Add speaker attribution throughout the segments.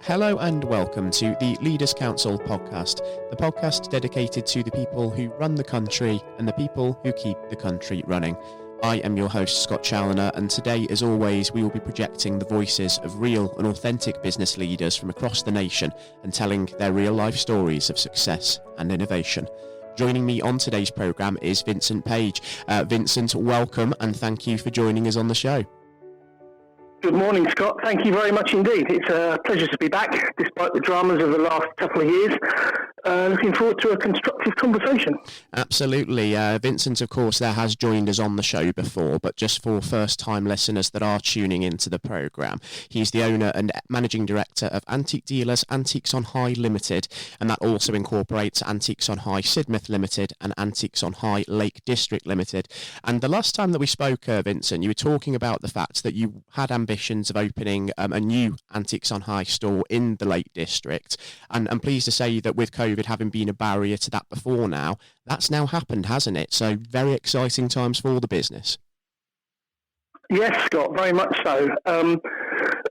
Speaker 1: Hello and welcome to the Leaders Council podcast, the podcast dedicated to the people who run the country and the people who keep the country running. I am your host, Scott Challoner, and today, as always, we will be projecting the voices of real and authentic business leaders from across the nation and telling their real-life stories of success and innovation. Joining me on today's programme is Vincent Page. Vincent, welcome and thank you for joining us on the show.
Speaker 2: Good morning, Scott. Thank you very much indeed. It's a pleasure to be back, despite the dramas of the last couple of years. Looking forward to a constructive conversation.
Speaker 1: Absolutely. Vincent, of course, there has joined us on the show before, but just for first-time listeners that are tuning into the programme, he's the owner and managing director of antique dealers Antiques on High Limited, and that also incorporates Antiques on High Sidmouth Limited and Antiques on High Lake District Limited. And the last time that we spoke, Vincent, you were talking about the fact that you had ambitions of opening a new Antiques on High store in the Lake District, and I'm pleased to say that with COVID having been a barrier to that before now, that's now happened, hasn't it? So very exciting times for the business.
Speaker 2: Yes, Scott, very much so.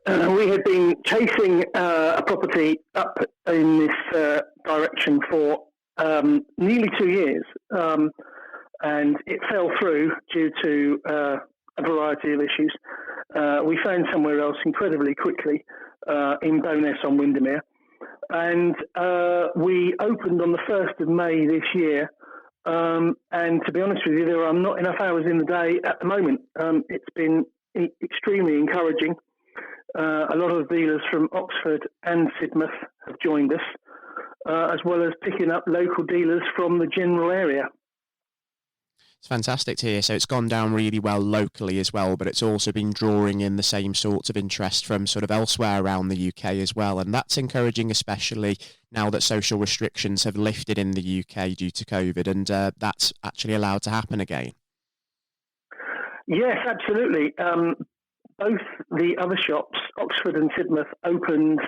Speaker 2: We had been chasing a property up in this direction for nearly 2 years, and it fell through due to a variety of issues. We found somewhere else incredibly quickly in Bowness on Windermere, and we opened on the 1st of May this year. And to be honest with you, there are not enough hours in the day at the moment. It's been extremely encouraging. A lot of dealers from Oxford and Sidmouth have joined us, as well as picking up local dealers from the general area.
Speaker 1: It's fantastic to hear. So it's gone down really well locally as well, but it's also been drawing in the same sorts of interest from sort of elsewhere around the UK as well. And that's encouraging, especially now that social restrictions have lifted in the UK due to COVID, and that's actually allowed to happen again.
Speaker 2: Yes, absolutely. Both the other shops, Oxford and Sidmouth, opened,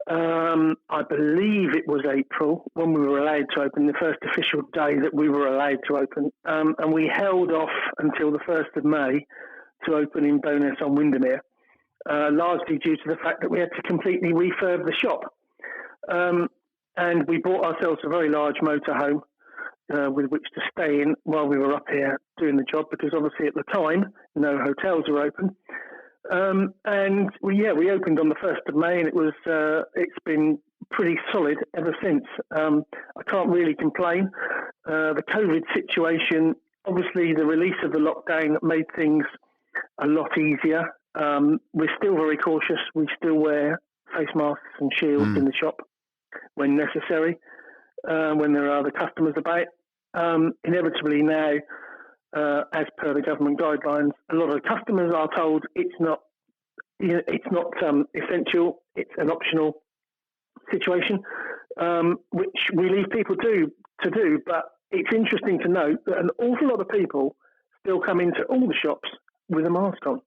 Speaker 2: I believe it was April, when we were allowed to open, the first official day that we were allowed to open. And we held off until the 1st of May to open in Bowness on Windermere, largely due to the fact that we had to completely refurb the shop. And we bought ourselves a very large motorhome with which to stay in while we were up here doing the job, because obviously at the time, no hotels were open. And we opened on the 1st of May, and it's been pretty solid ever since. I can't really complain. The COVID situation, obviously the release of the lockdown made things a lot easier. We're still very cautious. We still wear face masks and shields in the shop when necessary, when there are other customers about. Inevitably now, as per the government guidelines, a lot of the customers are told it's not essential, it's an optional situation, which we leave people to do. But it's interesting to note that an awful lot of people still come into all the shops with a mask on.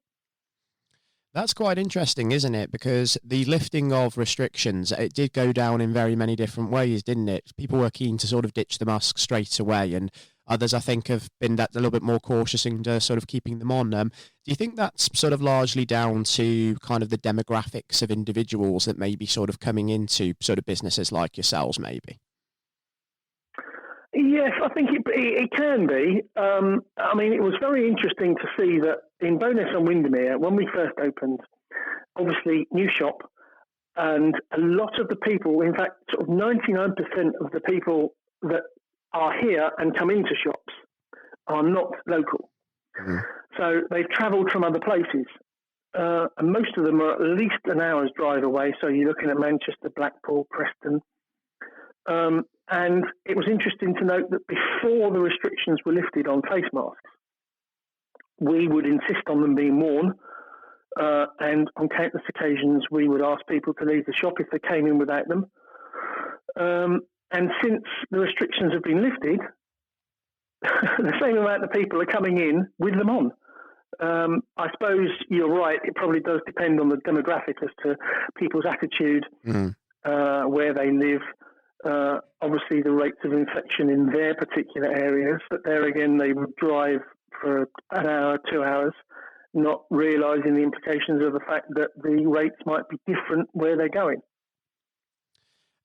Speaker 1: That's quite interesting, isn't it? Because the lifting of restrictions, it did go down in very many different ways, didn't it? People were keen to sort of ditch the mask straight away, and others, I think, have been a little bit more cautious in sort of keeping them on. Do you think that's sort of largely down to kind of the demographics of individuals that may be sort of coming into sort of businesses like yourselves, maybe?
Speaker 2: Yes, I think it can be. I mean, it was very interesting to see that in Bowness on Windermere, when we first opened, obviously new shop, and a lot of the people, in fact, sort of 99% of the people that are here and come into shops are not local. Mm-hmm. So they've travelled from other places. And most of them are at least an hour's drive away. So you're looking at Manchester, Blackpool, Preston. And it was interesting to note that before the restrictions were lifted on face masks, we would insist on them being worn. And on countless occasions, we would ask people to leave the shop if they came in without them. And since the restrictions have been lifted, the same amount of people are coming in with them on. I suppose you're right. It probably does depend on the demographic as to people's attitude, where they live, obviously the rates of infection in their particular areas. But there again, they would drive for an hour, 2 hours. not realising the implications of the fact that the rates might be different where they're going.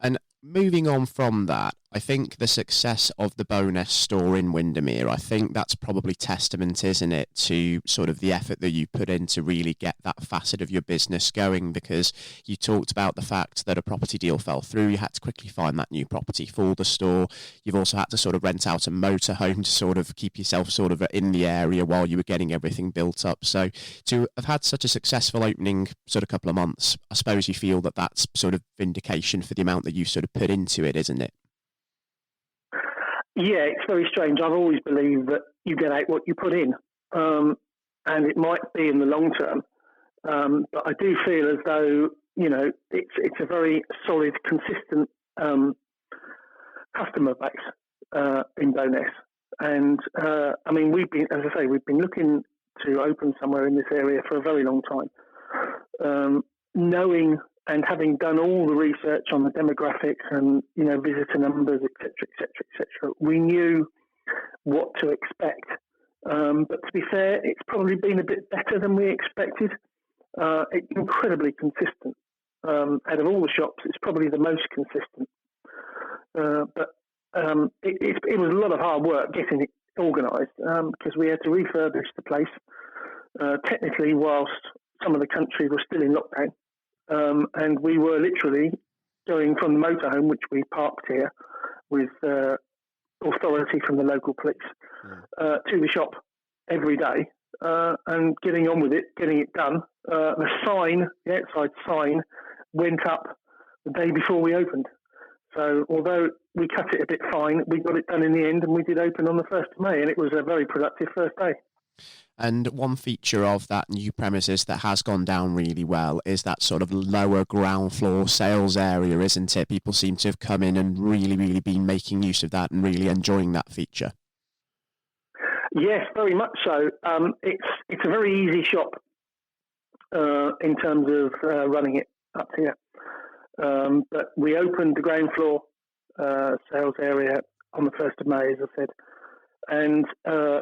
Speaker 1: And moving on from that, I think the success of the Bowness store in Windermere, I think that's probably testament, isn't it, to sort of the effort that you put in to really get that facet of your business going, because you talked about the fact that a property deal fell through. You had to quickly find that new property for the store. You've also had to sort of rent out a motorhome to sort of keep yourself sort of in the area while you were getting everything built up. So to have had such a successful opening sort of couple of months, I suppose you feel that that's sort of vindication for the amount that you sort of put into it, isn't it?
Speaker 2: Yeah, it's very strange. I've always believed that you get out what you put in, and it might be in the long term. But I do feel as though, it's a very solid, consistent customer base in Bowness. And we've been looking to open somewhere in this area for a very long time, knowing and having done all the research on the demographics and, visitor numbers, etc., we knew what to expect. But to be fair, it's probably been a bit better than we expected. It's incredibly consistent. Out of all the shops, it's probably the most consistent. But it was a lot of hard work getting it organised, because we had to refurbish the place, technically whilst some of the country was still in lockdown. And we were literally going from the motorhome, which we parked here with authority from the local police, to the shop every day, and getting on with it, getting it done. The outside sign, went up the day before we opened. So although we cut it a bit fine, we got it done in the end, and we did open on the 1st of May, and it was a very productive first day.
Speaker 1: And one feature of that new premises that has gone down really well is that sort of lower ground floor sales area, isn't it? People seem to have come in and really, really been making use of that and really enjoying that feature.
Speaker 2: Yes, very much so. It's a very easy shop in terms of running it up here. But we opened the ground floor sales area on the 1st of May, as I said. And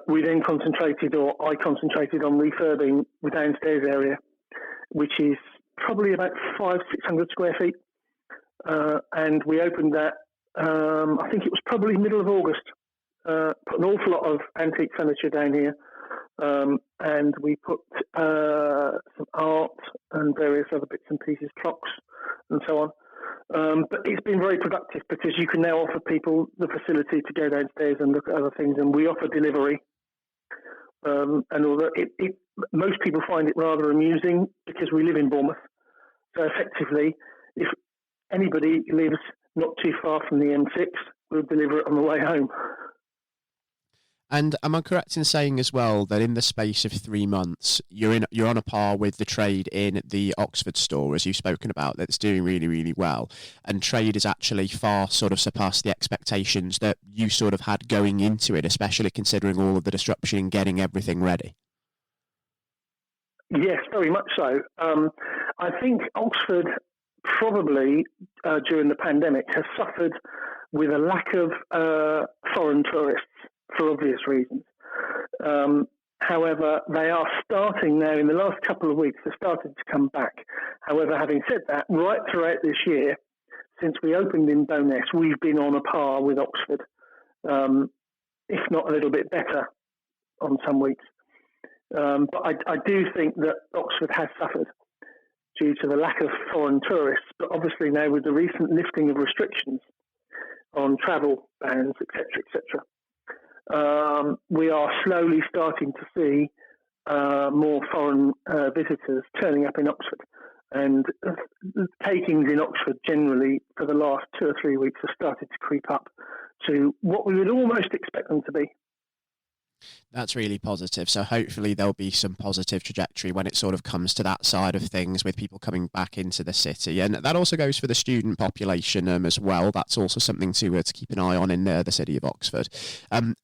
Speaker 2: we then I concentrated on refurbing the downstairs area, which is probably about 500-600 square feet. And we opened that, I think it was probably middle of August. Put an awful lot of antique furniture down here. And we put some art and various other bits and pieces, clocks and so on. But it's been very productive because you can now offer people the facility to go downstairs and look at other things, and we offer delivery. And although most people find it rather amusing because we live in Bournemouth, so effectively, if anybody lives not too far from the M6, we'll deliver it on the way home.
Speaker 1: And am I correct in saying as well that in the space of 3 months, you're on a par with the trade in the Oxford store, as you've spoken about, that's doing really, really well. And trade has actually far sort of surpassed the expectations that you sort of had going into it, especially considering all of the disruption in getting everything ready.
Speaker 2: Yes, very much so. I think Oxford probably during the pandemic has suffered with a lack of foreign tourists, for obvious reasons. However, they are starting now, in the last couple of weeks, they've started to come back. However, having said that, right throughout this year, since we opened in Bowness, we've been on a par with Oxford, if not a little bit better on some weeks. But I do think that Oxford has suffered due to the lack of foreign tourists. But obviously now with the recent lifting of restrictions on travel bans, etc., we are slowly starting to see more foreign visitors turning up in Oxford. And takings in Oxford generally for the last 2 or 3 weeks have started to creep up to what we would almost expect them to be.
Speaker 1: That's really positive. So hopefully there'll be some positive trajectory when it sort of comes to that side of things with people coming back into the city. And that also goes for the student population as well. That's also something to keep an eye on in the city of Oxford. And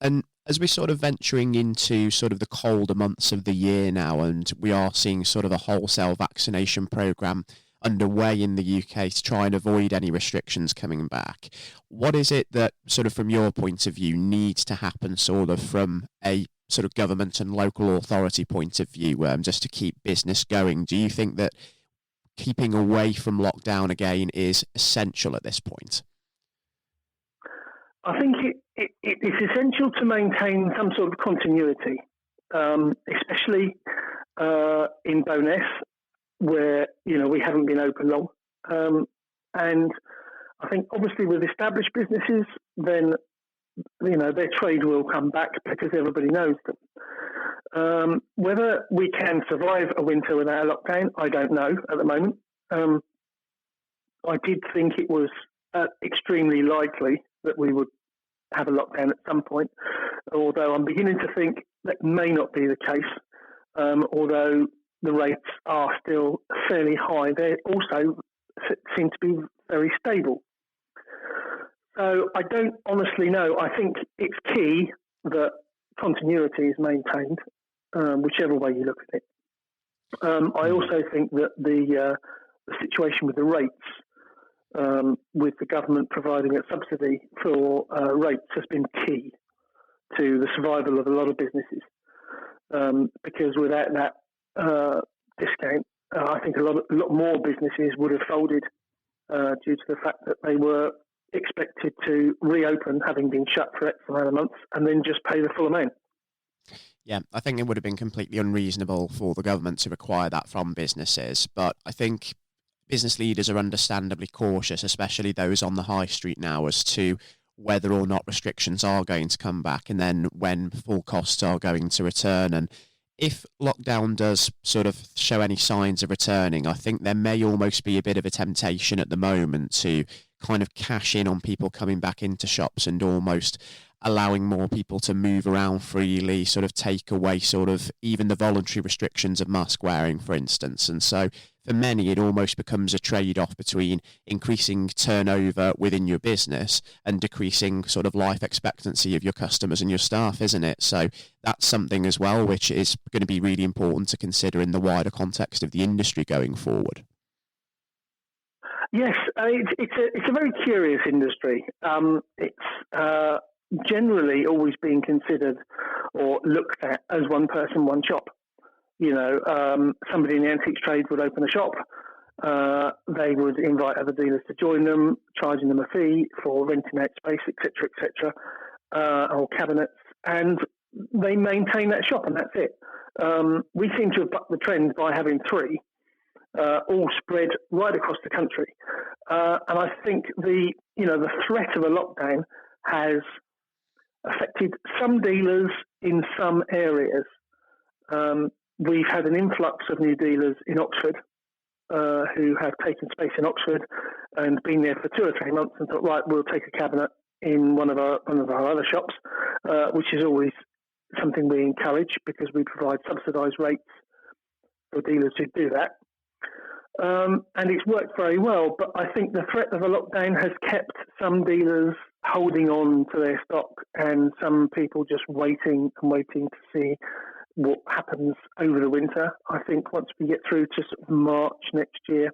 Speaker 1: as we're sort of venturing into sort of the colder months of the year now, and we are seeing sort of a wholesale vaccination programme underway in the UK to try and avoid any restrictions coming back. What is it that sort of from your point of view needs to happen sort of from a sort of government and local authority point of view, just to keep business going, do you think that keeping away from lockdown again is essential at this point?
Speaker 2: I think it is essential to maintain some sort of continuity, especially in Bowness, where we haven't been open long, and I think obviously with established businesses, then their trade will come back because everybody knows them. Whether we can survive a winter without a lockdown, I don't know at the moment. I did think it was extremely likely that we would have a lockdown at some point, although I'm beginning to think that may not be the case, although the rates are still fairly high. They also seem to be very stable. So I don't honestly know. I think it's key that continuity is maintained, whichever way you look at it. I also think that the situation with the rates, with the government providing a subsidy for rates, has been key to the survival of a lot of businesses. Because without that discount, I think a lot more businesses would have folded due to the fact that they were expected to reopen, having been shut for X amount of months, and then just pay the full amount.
Speaker 1: Yeah, I think it would have been completely unreasonable for the government to require that from businesses. But I think business leaders are understandably cautious, especially those on the high street now, as to whether or not restrictions are going to come back and then when full costs are going to return. And if lockdown does sort of show any signs of returning, I think there may almost be a bit of a temptation at the moment to kind of cash in on people coming back into shops and almost allowing more people to move around freely, sort of take away sort of even the voluntary restrictions of mask wearing, for instance. And so for many, it almost becomes a trade-off between increasing turnover within your business and decreasing sort of life expectancy of your customers and your staff, isn't it? So that's something as well, which is going to be really important to consider in the wider context of the industry going forward.
Speaker 2: Yes, it's a very curious industry. It's generally always being considered or looked at as one person, one shop. Somebody in the antiques trade would open a shop. They would invite other dealers to join them, charging them a fee for renting out space, etc., or cabinets, and they maintain that shop, and that's it. We seem to have bucked the trend by having three, all spread right across the country. And I think the threat of a lockdown has affected some dealers in some areas. We've had an influx of new dealers in Oxford who have taken space in Oxford and been there for 2 or 3 months and thought, right, we'll take a cabinet in one of our other shops, which is always something we encourage because we provide subsidised rates for dealers who do that. And it's worked very well, but I think the threat of a lockdown has kept some dealers holding on to their stock and some people just waiting to see what happens over the winter. I think once we get through to sort of March next year,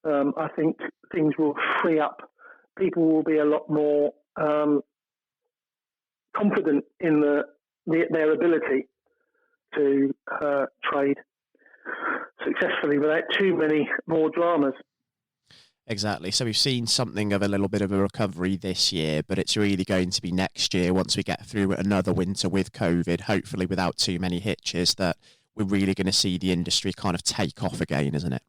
Speaker 2: I think things will free up. People will be a lot more confident in their ability to trade successfully without too many more dramas.
Speaker 1: Exactly. So we've seen something of a little bit of a recovery this year, but it's really going to be next year once we get through another winter with COVID, hopefully without too many hitches, that we're really going to see the industry kind of take off again, isn't it?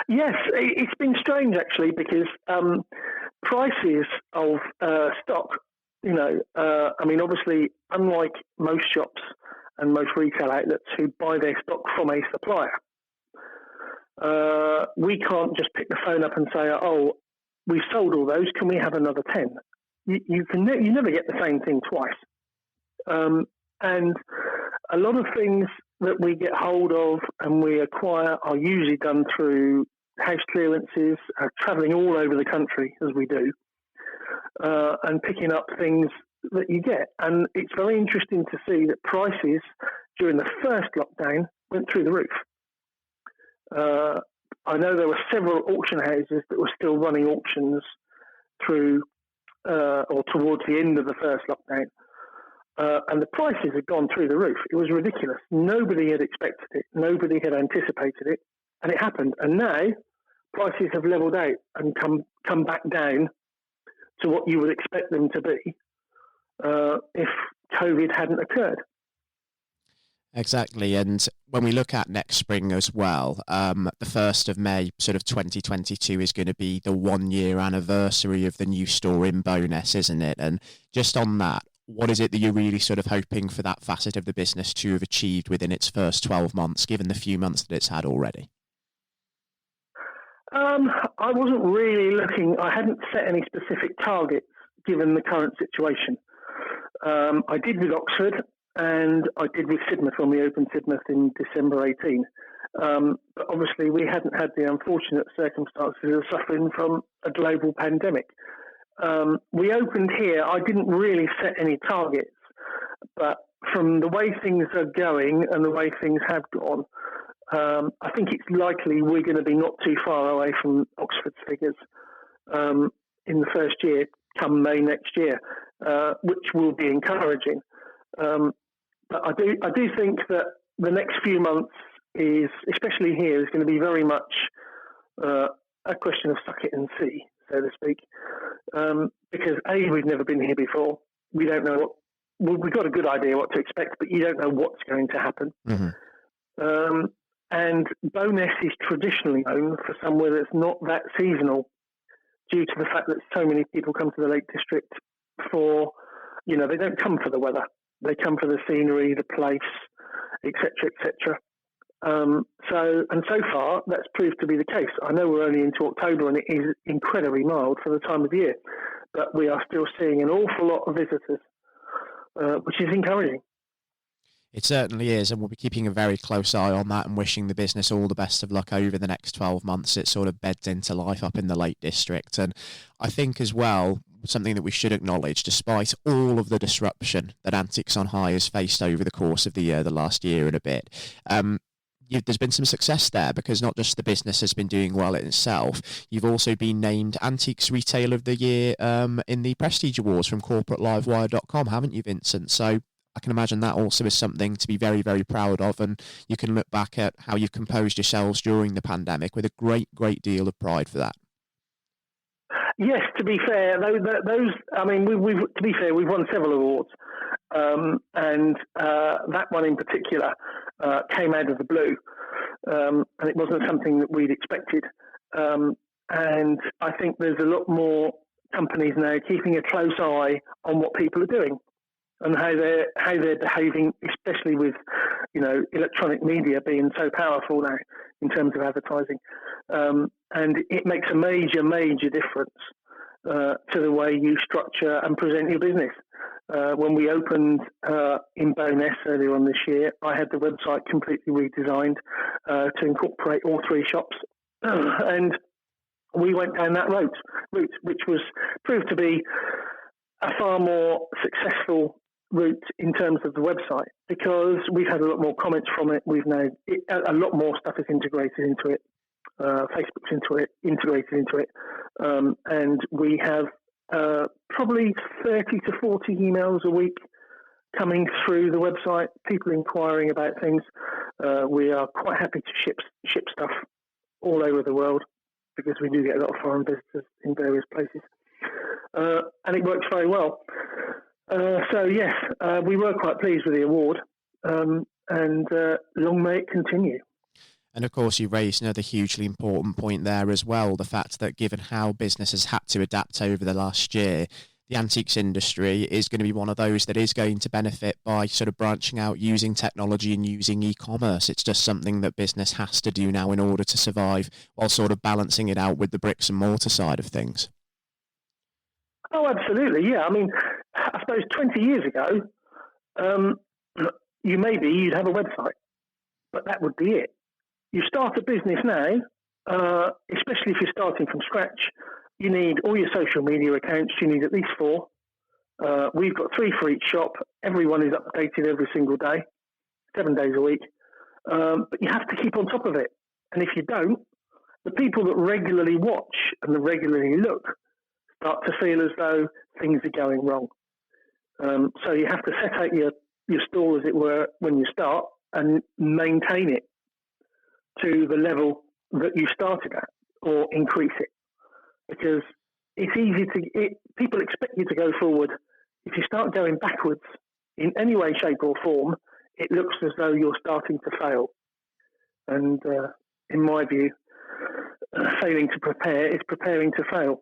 Speaker 2: Yes, it's been strange actually because prices of stock, obviously unlike most shops and most retail outlets who buy their stock from a supplier, we can't just pick the phone up and say, "Oh, we've sold all those. Can we have another 10?" You never get the same thing twice. And a lot of things that we get hold of and we acquire are usually done through house clearances, travelling all over the country as we do, and picking up things that you get. And it's very interesting to see that prices during the first lockdown went through the roof. I know there were several auction houses that were still running auctions through or towards the end of the first lockdown. and the prices had gone through the roof. It was ridiculous. Nobody had expected it. Nobody had anticipated it, and it happened. And now prices have levelled out and come back down to what you would expect them to be if COVID hadn't occurred.
Speaker 1: Exactly, and when we look at next spring as well, the 1st of May, sort of 2022, is going to be the 1-year anniversary of the new store in Bowness, isn't it? And just on that, what is it that you're really sort of hoping for that facet of the business to have achieved within its first 12 months, given the few months that it's had already?
Speaker 2: I wasn't really looking, I hadn't set any specific targets given the current situation. I did with Oxford, and I did with Sidmouth when we opened Sidmouth in December 18. But obviously we hadn't had the unfortunate circumstances of suffering from a global pandemic. We opened here, I didn't really set any targets, but from the way things are going and the way things have gone, I think it's likely we're going to be not too far away from Oxford's figures in the first year, come May next year, which will be encouraging. But I do think that the next few months is, especially here, is going to be very much a question of suck it and see, so to speak. Because A, we've never been here before. We don't know we've got a good idea what to expect, but you don't know what's going to happen. Mm-hmm. And Bowness is traditionally known for somewhere that's not that seasonal, due to the fact that so many people come to the Lake District for, they don't come for the weather. They come for the scenery, the place, etc., etc. So far, that's proved to be the case. I know we're only into October and it is incredibly mild for the time of year, but we are still seeing an awful lot of visitors, which is encouraging.
Speaker 1: It certainly is, and we'll be keeping a very close eye on that and wishing the business all the best of luck over the next 12 months. It sort of beds into life up in the Lake District. And I think as well, something that we should acknowledge, despite all of the disruption that Antiques on High has faced over the course of the last year and a bit, there's been some success there, because not just the business has been doing well in itself, you've also been named Antiques Retailer of the Year in the Prestige Awards from CorporateLivewire.com, haven't you, Vincent? So I can imagine that also is something to be very, very proud of, and you can look back at how you've composed yourselves during the pandemic with a great, great deal of pride for that.
Speaker 2: Yes, to be fair, we've won several awards, and that one in particular came out of the blue, and it wasn't something that we'd expected. And I think there's a lot more companies now keeping a close eye on what people are doing and how they're behaving, especially with electronic media being so powerful now in terms of advertising. And it makes a major, major difference to the way you structure and present your business. When we opened in Bowness earlier on this year, I had the website completely redesigned to incorporate all three shops. And we went down that route, which was proved to be a far more successful route in terms of the website, because we've had a lot more comments from it. We've now a lot more stuff is integrated into it. Facebook's integrated into it, and we have probably 30 to 40 emails a week coming through the website, people inquiring about things. We are quite happy to ship stuff all over the world, because we do get a lot of foreign visitors in various places, and it works very well. So yes, we were quite pleased with the award, and long may it continue.
Speaker 1: And of course, you raised another hugely important point there as well, the fact that given how business has had to adapt over the last year, the antiques industry is going to be one of those that is going to benefit by sort of branching out, using technology and using e-commerce. It's just something that business has to do now in order to survive, while sort of balancing it out with the bricks and mortar side of things.
Speaker 2: Oh, absolutely, yeah. I mean, I suppose 20 years ago, you'd have a website, but that would be it. You start a business now, especially if you're starting from scratch, you need all your social media accounts. You need at least 4. We've got 3 for each shop. Everyone is updated every single day, 7 days a week. But you have to keep on top of it. And if you don't, the people that regularly watch and that regularly look start to feel as though things are going wrong. So you have to set out your stall, as it were, when you start, and maintain it to the level that you started at, or increase it, because it's easy people expect you to go forward. If you start going backwards in any way, shape or form, it looks as though you're starting to fail. And in my view, failing to prepare is preparing to fail.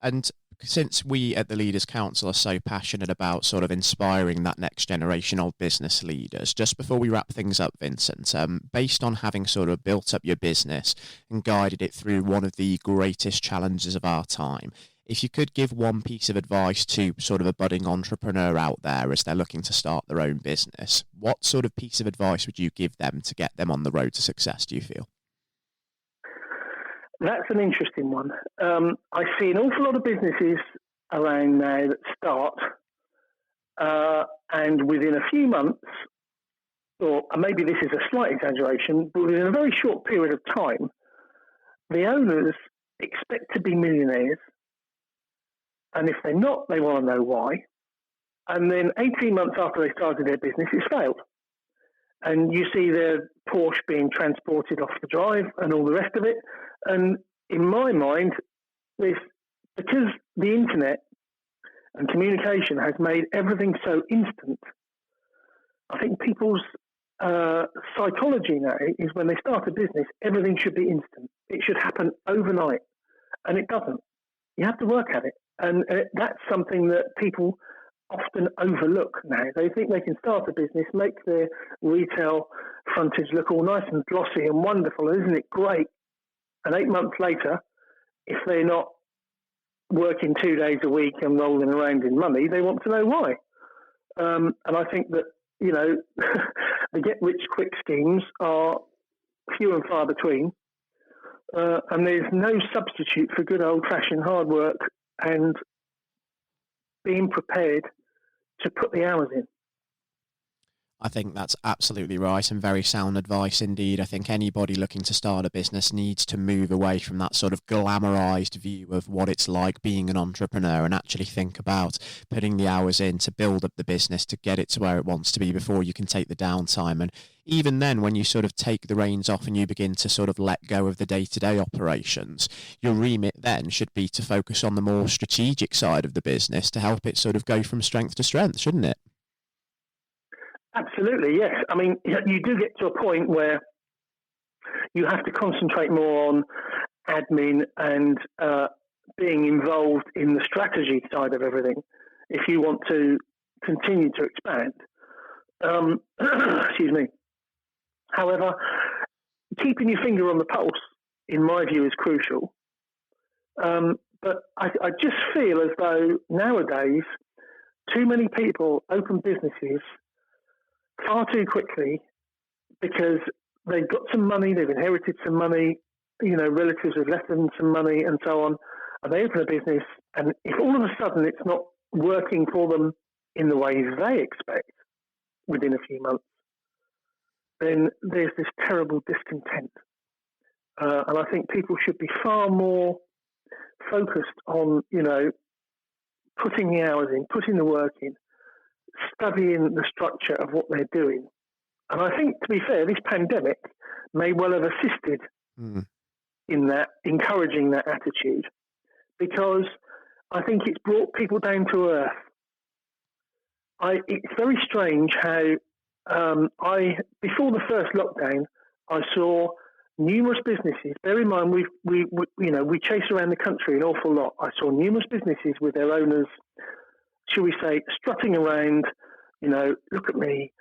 Speaker 1: And since we at the Leaders Council are so passionate about sort of inspiring that next generation of business leaders, just before we wrap things up, Vincent, based on having sort of built up your business and guided it through one of the greatest challenges of our time, if you could give one piece of advice to sort of a budding entrepreneur out there as they're looking to start their own business, what sort of piece of advice would you give them to get them on the road to success, do you feel?
Speaker 2: That's an interesting one. I see an awful lot of businesses around now that start, and within a few months, or maybe this is a slight exaggeration, but within a very short period of time, the owners expect to be millionaires. And if they're not, they want to know why. And then 18 months after they started their business, it's failed. And you see their Porsche being transported off the drive and all the rest of it. And in my mind, because the internet and communication has made everything so instant, I think people's psychology now is when they start a business, everything should be instant. It should happen overnight. And it doesn't. You have to work at it. And that's something that people often overlook now. They think they can start a business, make their retail frontage look all nice and glossy and wonderful, and isn't it great? And 8 months later, if they're not working 2 days a week and rolling around in money, they want to know why. And I think that, the get-rich-quick schemes are few and far between. And there's no substitute for good old-fashioned hard work and being prepared to put the hours in.
Speaker 1: I think that's absolutely right and very sound advice indeed. I think anybody looking to start a business needs to move away from that sort of glamorized view of what it's like being an entrepreneur and actually think about putting the hours in to build up the business, to get it to where it wants to be before you can take the downtime. And even then, when you sort of take the reins off and you begin to sort of let go of the day-to-day operations, your remit then should be to focus on the more strategic side of the business to help it sort of go from strength to strength, shouldn't it?
Speaker 2: Absolutely, yes. I mean, you do get to a point where you have to concentrate more on admin and being involved in the strategy side of everything if you want to continue to expand. Excuse me. However, keeping your finger on the pulse, in my view, is crucial. But I just feel as though nowadays too many people open businesses far too quickly because they've got some money, they've inherited some money, relatives have left them some money and so on, and they open a business, and if all of a sudden it's not working for them in the way they expect within a few months, then there's this terrible discontent. And I think people should be far more focused on, putting the hours in, putting the work in, studying the structure of what they're doing. And I think, to be fair, this pandemic may well have assisted in that, encouraging that attitude, because I think it's brought people down to earth. It's very strange how before the first lockdown, I saw numerous businesses. Bear in mind, we chase around the country an awful lot. I saw numerous businesses with their owners, shall we say, strutting around, look at me,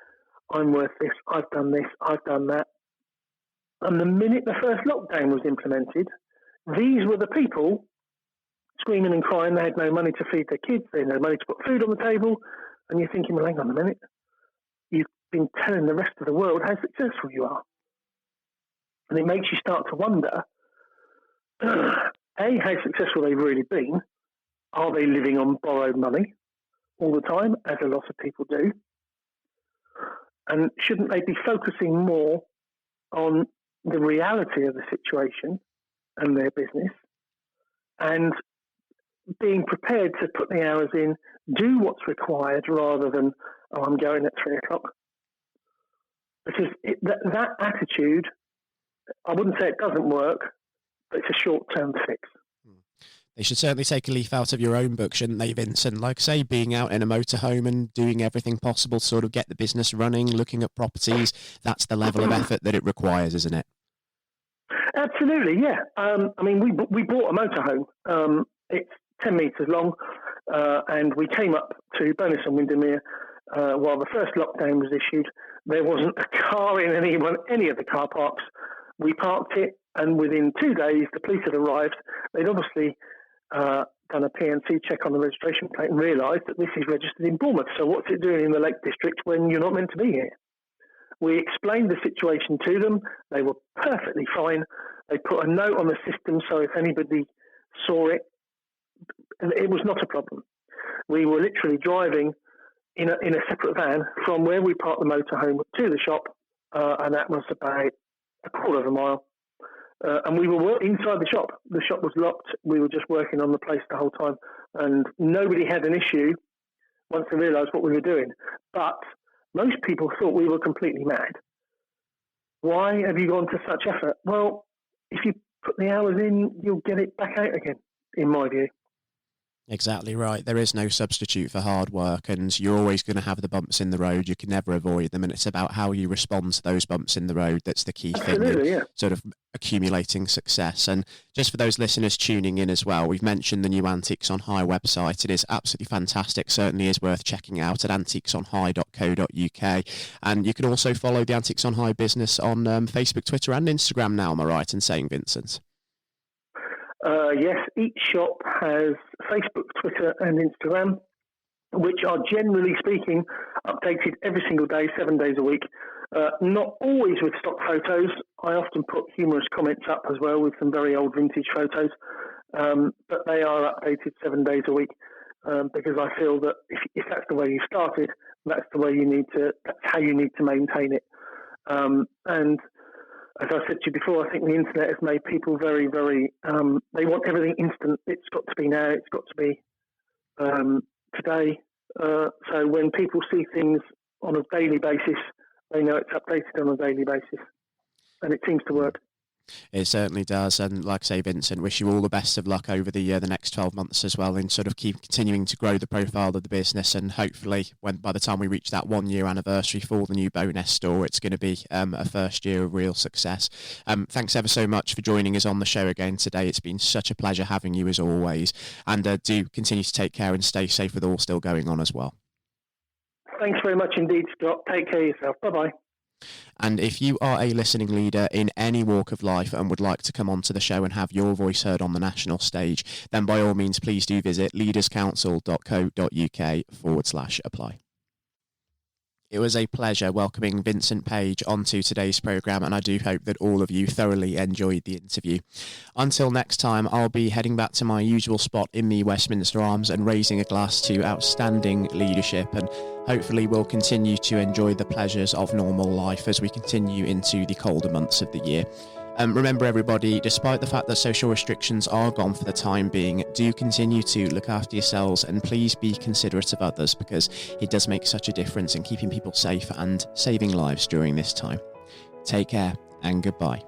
Speaker 2: I'm worth this, I've done this, I've done that. And the minute the first lockdown was implemented, these were the people screaming and crying. They had no money to feed their kids, they had no money to put food on the table. And you're thinking, well, hang on a minute, you've been telling the rest of the world how successful you are. And it makes you start to wonder, A, how successful they've really been. Are they living on borrowed money all the time, as a lot of people do? And shouldn't they be focusing more on the reality of the situation and their business, and being prepared to put the hours in, do what's required rather than, oh, I'm going at 3 o'clock. Because that attitude, I wouldn't say it doesn't work, but it's a short-term fix.
Speaker 1: They should certainly take a leaf out of your own book, shouldn't they, Vincent? Like, say, being out in a motorhome and doing everything possible to sort of get the business running, looking at properties, that's the level of effort that it requires, isn't it?
Speaker 2: Absolutely, yeah. I mean, we bought a motorhome. It's 10 metres long, and we came up to Bowness and Windermere while the first lockdown was issued. There wasn't a car in any of the car parks. We parked it, and within 2 days, the police had arrived. They'd obviously done a PNC check on the registration plate and realised that this is registered in Bournemouth. So what's it doing in the Lake District when you're not meant to be here? We explained the situation to them. They were perfectly fine. They put a note on the system so if anybody saw it, it was not a problem. We were literally driving in a separate van from where we parked the motorhome to the shop, and that was about a quarter of a mile. And we were inside the shop. The shop was locked. We were just working on the place the whole time. And nobody had an issue once they realised what we were doing. But most people thought we were completely mad. Why have you gone to such effort? Well, if you put the hours in, you'll get it back out again, in my view.
Speaker 1: Exactly right. There is no substitute for hard work, and you're always going to have the bumps in the road. You can never avoid them, and it's about how you respond to those bumps in the road that's the key thing in sort of accumulating success. And just for those listeners tuning in as well, we've mentioned the new Antiques on High website. It is absolutely fantastic. Certainly is worth checking out at antiquesonhigh.co.uk. And you can also follow the Antiques on High business on Facebook, Twitter and Instagram now, am I right in saying, Vincent?
Speaker 2: Yes, each shop has Facebook, Twitter and Instagram, which are generally speaking updated every single day, 7 days a week. Not always with stock photos. I often put humorous comments up as well with some very old vintage photos, but they are updated 7 days a week because I feel that if that's the way you started, that's how you need to maintain it. And as I said to you before, I think the internet has made people very, very, they want everything instant. It's got to be now. It's got to be today. So when people see things on a daily basis, they know it's updated on a daily basis. And it seems to work.
Speaker 1: It certainly does. And like I say, Vincent, wish you all the best of luck over the next 12 months as well, and sort of keep continuing to grow the profile of the business. And hopefully by the time we reach that 1 year anniversary for the new Bowness store, it's going to be a first year of real success. Thanks ever so much for joining us on the show again today. It's been such a pleasure having you as always. And do continue to take care and stay safe with all still going on as well.
Speaker 2: Thanks very much indeed, Scott. Take care of yourself. Bye-bye.
Speaker 1: And if you are a listening leader in any walk of life and would like to come onto the show and have your voice heard on the national stage, then by all means, please do visit leaderscouncil.co.uk/apply. It was a pleasure welcoming Vincent Page onto today's programme, and I do hope that all of you thoroughly enjoyed the interview. Until next time, I'll be heading back to my usual spot in the Westminster Arms and raising a glass to outstanding leadership, and hopefully we'll continue to enjoy the pleasures of normal life as we continue into the colder months of the year. Remember everybody, despite the fact that social restrictions are gone for the time being, do continue to look after yourselves and please be considerate of others, because it does make such a difference in keeping people safe and saving lives during this time. Take care and goodbye.